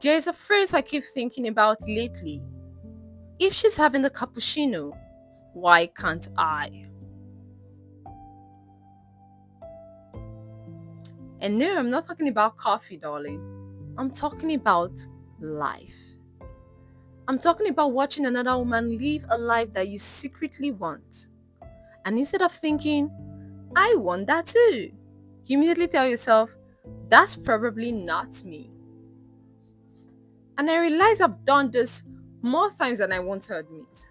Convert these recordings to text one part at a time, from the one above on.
There's a phrase I keep thinking about lately. If she's having the cappuccino, why can't I? And no, I'm not talking about coffee, darling. I'm talking about life. I'm talking about watching another woman live a life that you secretly want. And instead of thinking, I want that too, you immediately tell yourself, that's probably not me. And I realize I've done this more times than I want to admit.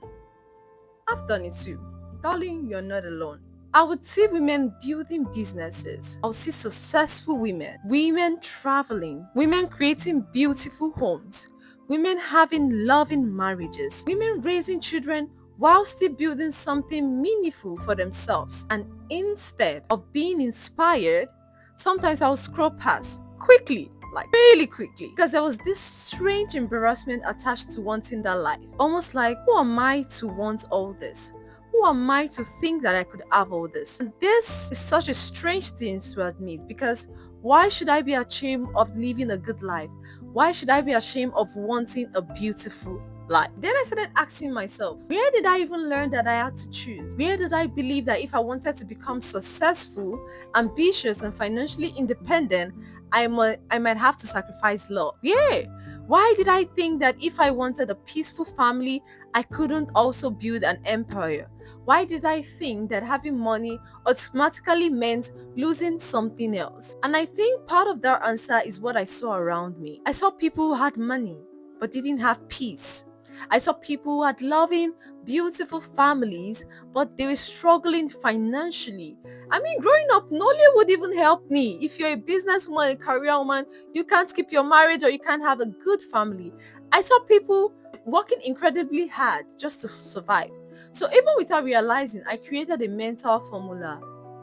I've done it too. Darling, you're not alone. I would see women building businesses. I would see successful women traveling, women creating beautiful homes, women having loving marriages, women raising children while still building something meaningful for themselves. And instead of being inspired, sometimes I'll scroll past quickly, like really quickly, because there was this strange embarrassment attached to wanting that life. Almost like, who am I to want all this? Who am I to think that I could have all this? And this is such a strange thing to admit, because why should I be ashamed of living a good life? Why should I be ashamed of wanting a beautiful life? Then I started asking myself, where did I even learn that I had to choose? Where did I believe that if I wanted to become successful, ambitious, and financially independent, I might have to sacrifice love? Yeah. Why did I think that if I wanted a peaceful family, I couldn't also build an empire? Why did I think that having money automatically meant losing something else? And I think part of that answer is what I saw around me. I saw people who had money but didn't have peace. I saw people who had loving, beautiful families, but they were struggling financially. I mean, growing up, Nollywood would even help me. If you're a businesswoman, a career woman, you can't keep your marriage or you can't have a good family. I saw people working incredibly hard just to survive. So even without realizing, I created a mental formula.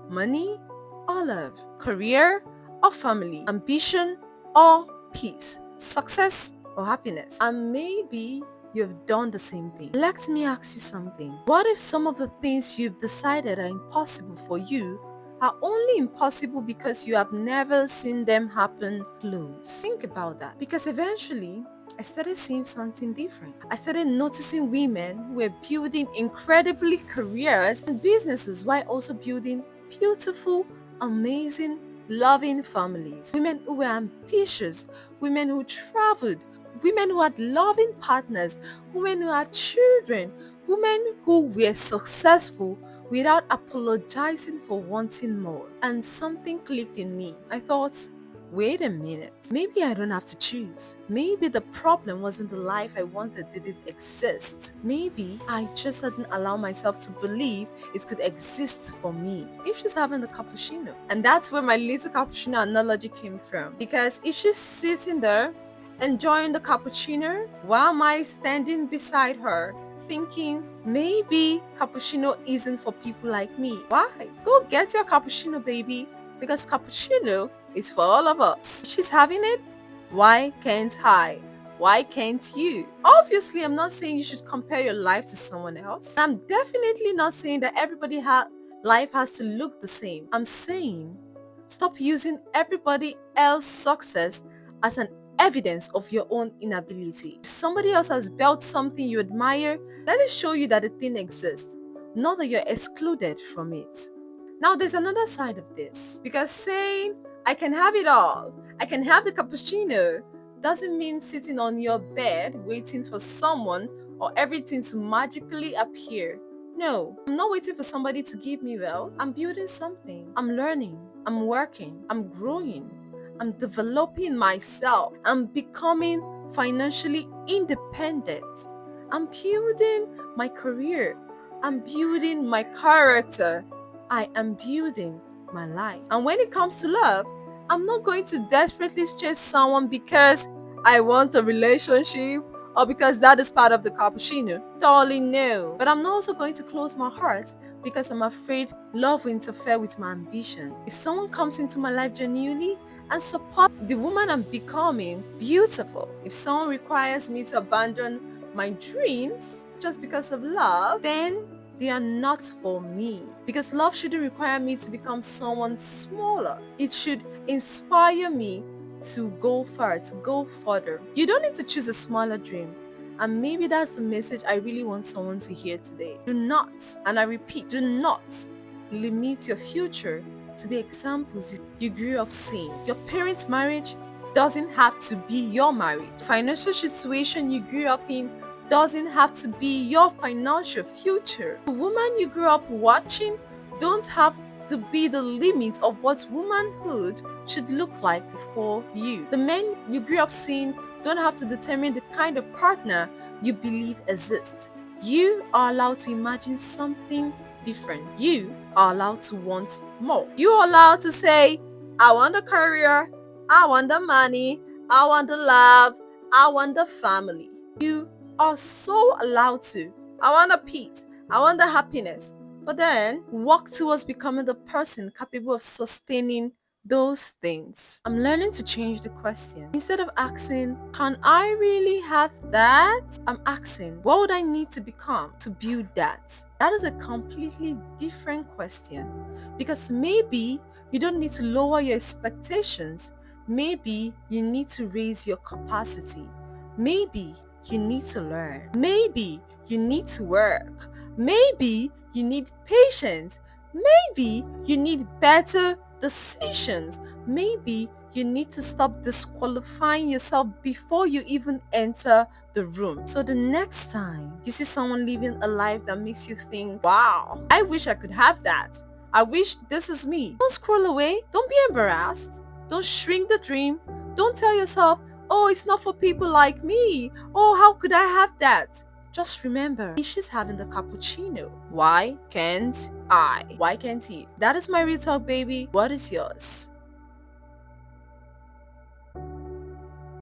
Money or love, career or family, ambition or peace, success or happiness. And maybe you've done the same thing. Let me ask you something. What if some of the things you've decided are impossible for you are only impossible because you have never seen them happen close? Think about that. Because eventually, I started seeing something different. I started noticing women who were building incredibly careers and businesses while also building beautiful, amazing, loving families. Women who were ambitious, women who traveled, women who had loving partners, women who had children, women who were successful without apologizing for wanting more. And something clicked in me. I thought, wait a minute, maybe I don't have to choose. Maybe the problem wasn't the life I wanted didn't exist. Maybe I just hadn't allowed myself to believe it could exist for me. If she's having the cappuccino. And that's where my little cappuccino analogy came from. Because if she's sitting there enjoying the cappuccino, why am I standing beside her thinking maybe cappuccino isn't for people like me? Why? Go get your cappuccino, baby, because cappuccino is for all of us. She's having it. Why can't I? Why can't you? Obviously, I'm not saying you should compare your life to someone else. I'm definitely not saying that life has to look the same. I'm saying stop using everybody else's success as an evidence of your own inability. If somebody else has built something you admire, let it show you that the thing exists, not that you're excluded from it. Now, there's another side of this, because saying, I can have it all, I can have the cappuccino, doesn't mean sitting on your bed waiting for someone or everything to magically appear. No, I'm not waiting for somebody to give me wealth. I'm building something. I'm learning. I'm working. I'm growing. I'm developing myself. I'm becoming financially independent. I'm building my career. I'm building my character. I am building my life. And when it comes to love, I'm not going to desperately chase someone because I want a relationship or because that is part of the cappuccino. Darling, no. But I'm not also going to close my heart because I'm afraid love will interfere with my ambition. If someone comes into my life genuinely and support the woman I'm becoming, beautiful. If someone requires me to abandon my dreams just because of love, then they are not for me. Because love shouldn't require me to become someone smaller. It should inspire me to go far, to go further. You don't need to choose a smaller dream. And maybe that's the message I really want someone to hear today. Do not, and I repeat, do not limit your future to the examples you grew up seeing. Your parents' marriage doesn't have to be your marriage. Financial situation you grew up in doesn't have to be your financial future. The woman you grew up watching don't have to be the limit of what womanhood should look like before you. The men you grew up seeing don't have to determine the kind of partner you believe exists. You are allowed to imagine something different. You are allowed to want more. You are allowed to say, I want a career, I want the money, I want the love, I want the family. You are so allowed to. I want the peace, I want the happiness. But then walk towards becoming the person capable of sustaining those things. I'm learning to change the question. Instead of asking, can I really have that? I'm asking, what would I need to become to build that? That is a completely different question, because maybe you don't need to lower your expectations. Maybe you need to raise your capacity. Maybe you need to learn. Maybe you need to work. Maybe you need patience. Maybe you need better decisions. Maybe you need to stop disqualifying yourself before you even enter the room. So the next time you see someone living a life that makes you think, wow, I wish I could have that. I wish this is me. Don't scroll away. Don't be embarrassed. Don't shrink the dream. Don't tell yourself, oh, it's not for people like me. Oh, how could I have that? Just remember, if she's having the cappuccino, why can't I? Why can't you? That is my real talk, baby. What is yours?